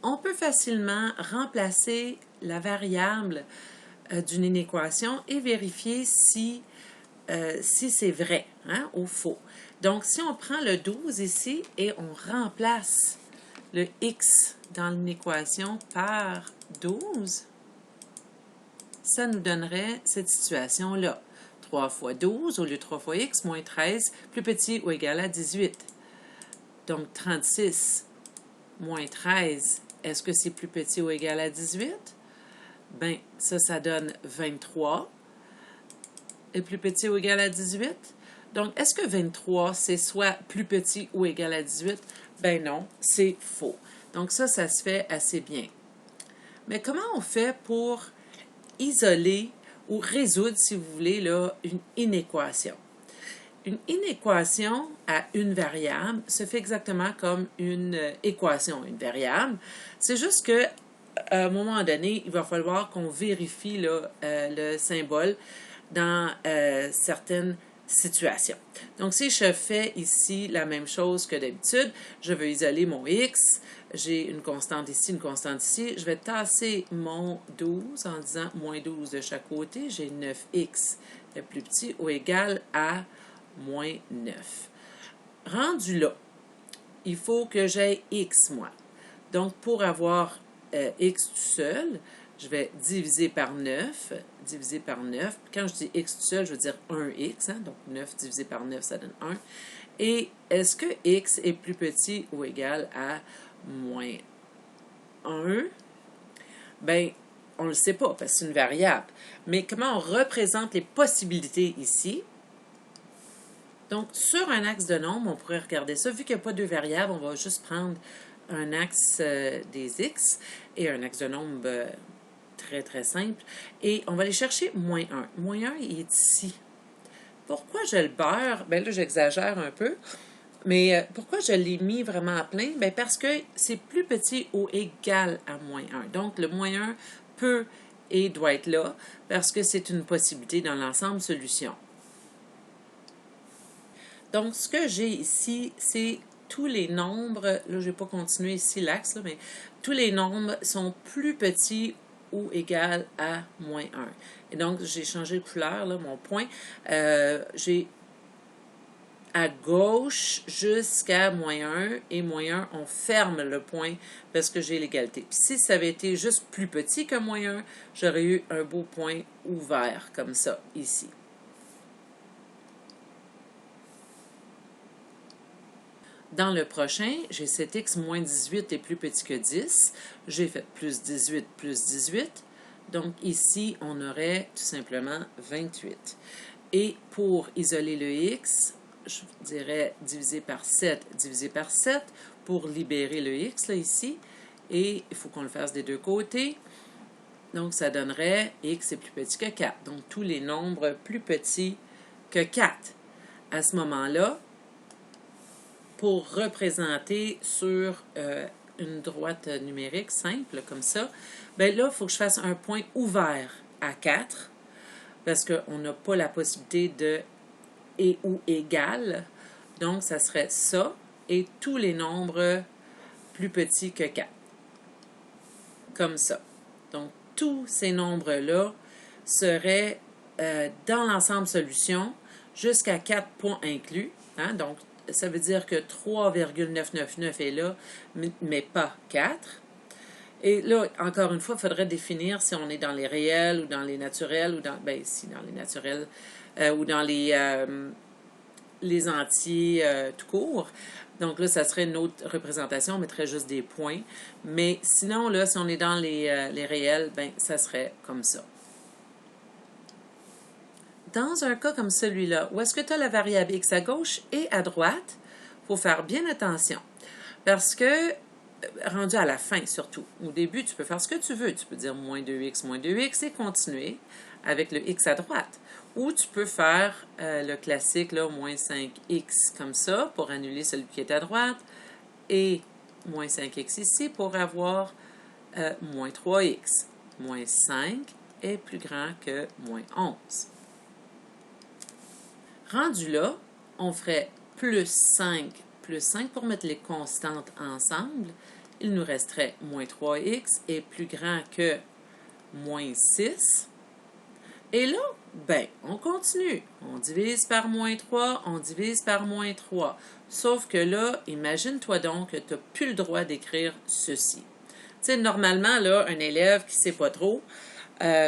On peut facilement remplacer la variable d'une inéquation et vérifier si c'est vrai, hein, ou faux. Donc, si on prend le 12 ici et on remplace le x dans l'inéquation par 12, ça nous donnerait cette situation-là. 3 fois 12 au lieu de 3 fois x moins 13 plus petit ou égal à 18. Donc, 36 moins 13, est-ce que c'est plus petit ou égal à 18? Bien, ça donne 23 est plus petit ou égal à 18. Donc, est-ce que 23, c'est soit plus petit ou égal à 18? Ben non, c'est faux. Donc, ça se fait assez bien. Mais comment on fait pour isoler ou résoudre, si vous voulez, là, une inéquation? Une inéquation à une variable se fait exactement comme une équation, une variable. C'est juste que à un moment donné, il va falloir qu'on vérifie là, le symbole dans certaines situations. Donc, si je fais ici la même chose que d'habitude, je veux isoler mon x, j'ai une constante ici, une constante ici, je vais tasser mon 12 en disant moins 12 de chaque côté, j'ai 9x est plus petit ou égal à moins 9. Rendu là, il faut que j'aie x, moi. Donc, pour avoir x tout seul, je vais diviser par 9. Diviser par 9. Quand je dis x tout seul, je veux dire 1x. Hein? Donc, 9 divisé par 9, ça donne 1. Et est-ce que x est plus petit ou égal à moins 1? Bien, on ne le sait pas parce que c'est une variable. Mais comment on représente les possibilités ici? Donc, sur un axe de nombre, on pourrait regarder ça. Vu qu'il n'y a pas deux variables, on va juste prendre un axe des x et un axe de nombre très, très simple. Et on va aller chercher moins 1. Moins 1, il est ici. Pourquoi je le beurre? Bien là, j'exagère un peu. Mais pourquoi je l'ai mis vraiment à plein? Bien parce que c'est plus petit ou égal à moins 1. Donc, le moins 1 peut et doit être là parce que c'est une possibilité dans l'ensemble solution. Donc, ce que j'ai ici, c'est tous les nombres, là, je ne vais pas continuer ici l'axe, mais tous les nombres sont plus petits ou égal à moins 1. Et donc, j'ai changé de couleur, là, mon point. J'ai à gauche jusqu'à moins 1 et moins 1, on ferme le point parce que j'ai l'égalité. Puis si ça avait été juste plus petit que moins 1, j'aurais eu un beau point ouvert comme ça, ici. Dans le prochain, j'ai cet x moins 18 est plus petit que 10. J'ai fait plus 18 plus 18. Donc ici, on aurait tout simplement 28. Et pour isoler le x, je dirais divisé par 7, divisé par 7 pour libérer le x, là, ici. Et il faut qu'on le fasse des deux côtés. Donc, ça donnerait x est plus petit que 4. Donc, tous les nombres plus petits que 4. À ce moment-là, pour représenter sur une droite numérique simple, comme ça, bien là, il faut que je fasse un point ouvert à 4, parce qu'on n'a pas la possibilité de et ou égal. Donc, ça serait ça, et tous les nombres plus petits que 4. Comme ça. Donc, tous ces nombres-là seraient dans l'ensemble solution jusqu'à 4 points inclus. Hein? Donc, ça veut dire que 3,999 est là, mais pas 4. Et là, encore une fois, il faudrait définir si on est dans les réels ou dans les naturels, ou dans, ben ici, dans les naturels, ou dans les entiers tout court. Donc là, ça serait une autre représentation, on mettrait juste des points. Mais sinon, là, si on est dans les réels, ben ça serait comme ça. Dans un cas comme celui-là, où est-ce que tu as la variable x à gauche et à droite, il faut faire bien attention. Parce que, rendu à la fin surtout, au début, tu peux faire ce que tu veux. Tu peux dire moins 2x et continuer avec le x à droite. Ou tu peux faire le classique, là, moins 5x comme ça, pour annuler celui qui est à droite, et moins 5x ici pour avoir moins 3x. Moins 5 est plus grand que moins 11. Rendu là, on ferait plus 5 pour mettre les constantes ensemble, il nous resterait moins 3x est plus grand que moins 6. Et là, ben, on continue. On divise par moins 3, on divise par moins 3. Sauf que là, imagine-toi donc que tu n'as plus le droit d'écrire ceci. Tu sais, normalement, là, un élève qui ne sait pas trop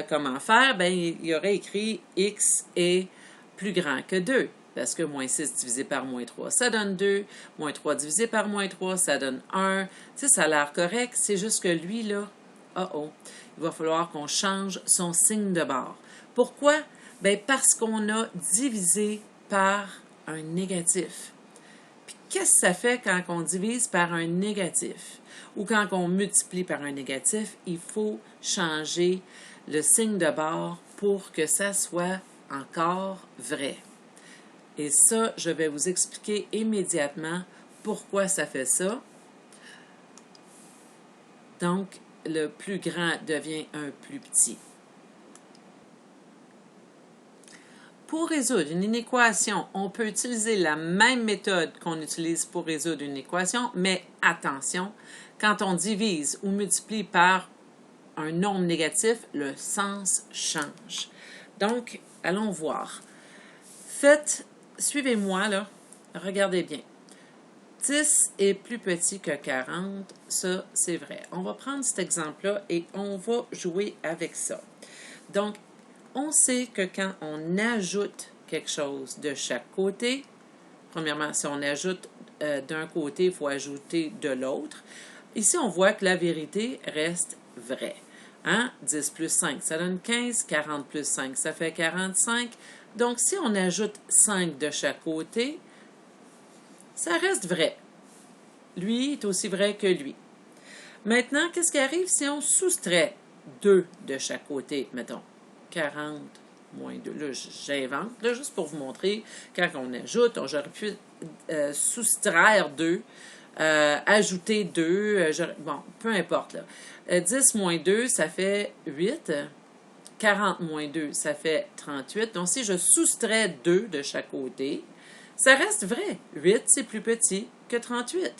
comment faire, ben, il aurait écrit x est plus grand que 2. Parce que moins 6 divisé par moins 3, ça donne 2. Moins 3 divisé par moins 3, ça donne 1. Tu sais, ça a l'air correct. C'est juste que lui, là, il va falloir qu'on change son signe de barre. Pourquoi? Bien, parce qu'on a divisé par un négatif. Puis, qu'est-ce que ça fait quand on divise par un négatif? Ou quand on multiplie par un négatif, il faut changer le signe de barre pour que ça soit encore vrai. Et ça, je vais vous expliquer immédiatement pourquoi ça fait ça. Donc, le plus grand devient un plus petit. Pour résoudre une inéquation, on peut utiliser la même méthode qu'on utilise pour résoudre une équation, mais attention, quand on divise ou multiplie par un nombre négatif, le sens change. Donc, allons voir. Suivez-moi là, regardez bien. 10 est plus petit que 40, ça c'est vrai. On va prendre cet exemple-là et on va jouer avec ça. Donc, on sait que quand on ajoute quelque chose de chaque côté, premièrement, si on ajoute d'un côté, il faut ajouter de l'autre. Ici, on voit que la vérité reste vraie. Hein? 10 plus 5, ça donne 15. 40 plus 5, ça fait 45. Donc, si on ajoute 5 de chaque côté, ça reste vrai. Lui est aussi vrai que lui. Maintenant, qu'est-ce qui arrive si on soustrait 2 de chaque côté, mettons? 40 moins 2. Là, j'invente, là, juste pour vous montrer, quand on ajoute, j'aurais pu soustraire 2, ajouter 2, bon, peu importe. Là. 10 moins 2, ça fait 8. 40 moins 2, ça fait 38. Donc, si je soustrais 2 de chaque côté, ça reste vrai. 8, c'est plus petit que 38.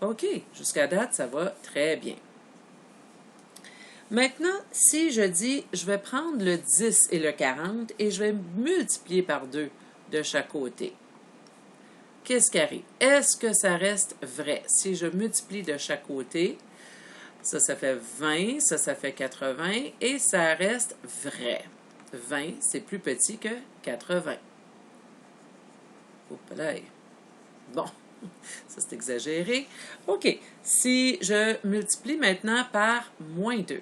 OK, jusqu'à date, ça va très bien. Maintenant, si je dis, je vais prendre le 10 et le 40 et je vais multiplier par 2 de chaque côté. Qu'est-ce qui arrive? Est-ce que ça reste vrai? Si je multiplie de chaque côté, ça fait 20, ça fait 80 et ça reste vrai. 20, c'est plus petit que 80. Oups là. Bon, ça c'est exagéré. OK, si je multiplie maintenant par moins 2.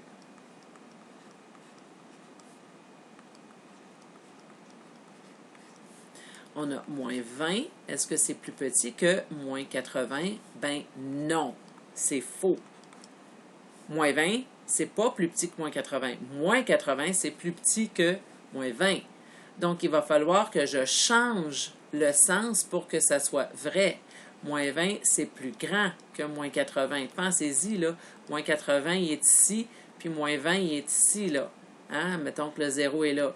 On a moins 20. Est-ce que c'est plus petit que moins 80? Ben non, c'est faux. Moins 20, c'est pas plus petit que moins 80. Moins 80, c'est plus petit que moins 20. Donc, il va falloir que je change le sens pour que ça soit vrai. Moins 20, c'est plus grand que moins 80. Pensez-y, là. Moins 80, il est ici, puis moins 20, il est ici, là. Hein? Mettons que le 0 est là.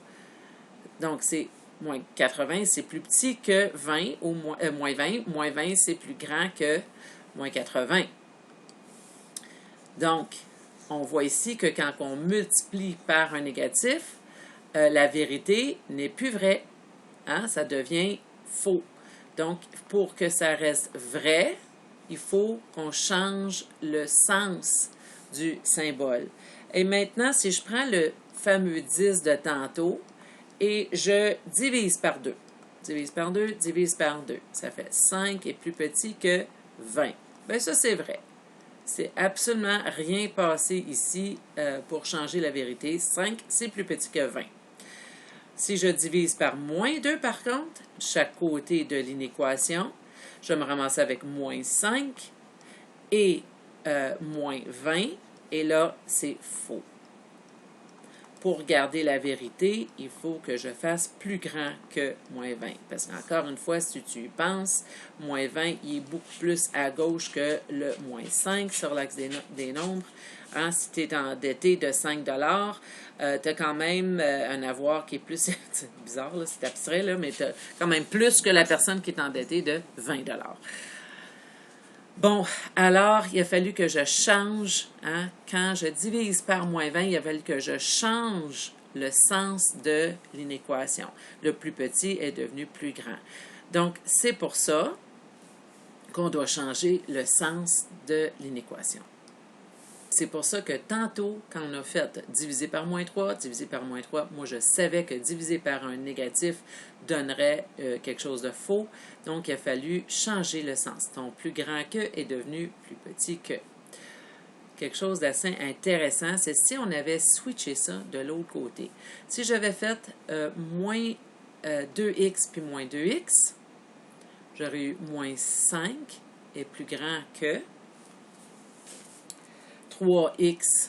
Donc, c'est moins 80, c'est plus petit que 20, ou moins 20. Moins 20, c'est plus grand que moins 80. Donc, on voit ici que quand on multiplie par un négatif, la vérité n'est plus vraie. Hein? Ça devient faux. Donc, pour que ça reste vrai, il faut qu'on change le sens du symbole. Et maintenant, si je prends le fameux 10 de tantôt et je divise par 2. Divise par 2, divise par 2. Ça fait 5 est plus petit que 20. Bien, ça, c'est vrai. C'est absolument rien passé ici pour changer la vérité. 5, c'est plus petit que 20. Si je divise par moins 2, par contre, chaque côté de l'inéquation, je me ramasse avec moins 5 et moins 20. Et là, c'est faux. Pour garder la vérité, il faut que je fasse plus grand que moins 20. Parce qu'encore une fois, si tu y penses, moins 20, il est beaucoup plus à gauche que le moins 5 sur l'axe des nombres. Hein, si tu es endetté de 5 tu as quand même un avoir qui est plus... c'est bizarre, là, c'est abstrait, là, mais tu as quand même plus que la personne qui est endettée de 20 . Bon, alors, il a fallu que je change, hein, quand je divise par moins 20, il a fallu que je change le sens de l'inéquation. Le plus petit est devenu plus grand. Donc, c'est pour ça qu'on doit changer le sens de l'inéquation. C'est pour ça que tantôt, quand on a fait diviser par moins 3, moi je savais que diviser par un négatif donnerait quelque chose de faux. Donc, il a fallu changer le sens. Donc, plus grand que est devenu plus petit que. Quelque chose d'assez intéressant, c'est si on avait switché ça de l'autre côté. Si j'avais fait moins 2x puis moins 2x, j'aurais eu moins 5 est plus grand que 3x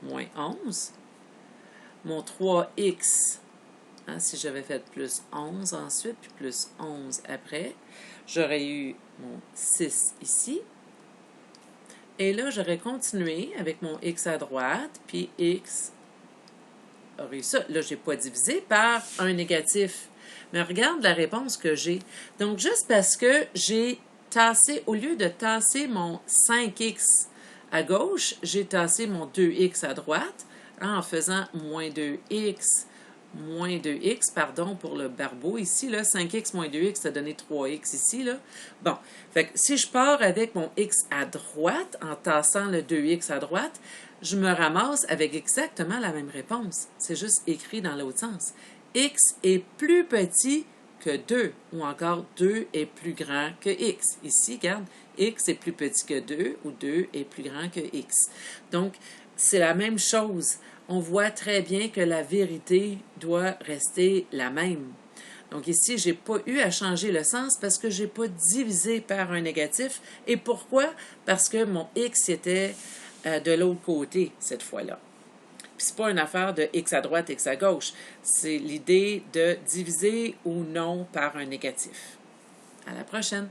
moins 11. Mon 3x, hein, si j'avais fait plus 11 ensuite, puis plus 11 après, j'aurais eu mon 6 ici. Et là, j'aurais continué avec mon x à droite, puis x aurait eu ça. Là, je n'ai pas divisé par un négatif. Mais regarde la réponse que j'ai. Donc, juste parce que j'ai tassé, au lieu de tasser mon 5x à gauche, j'ai tassé mon 2x à droite, hein, en faisant moins 2x, pardon, pour le barbeau ici, là, 5x moins 2x, ça a donné 3x ici, là. Bon, fait que si je pars avec mon x à droite, en tassant le 2x à droite, je me ramasse avec exactement la même réponse. C'est juste écrit dans l'autre sens. X est plus petit que 2, ou encore 2 est plus grand que x. Ici, regarde, x est plus petit que 2, ou 2 est plus grand que x. Donc, c'est la même chose. On voit très bien que la vérité doit rester la même. Donc ici, je n'ai pas eu à changer le sens parce que je n'ai pas divisé par un négatif. Et pourquoi? Parce que mon x était de l'autre côté cette fois-là. Puis c'est pas une affaire de x à droite, x à gauche. C'est l'idée de diviser ou non par un négatif. À la prochaine!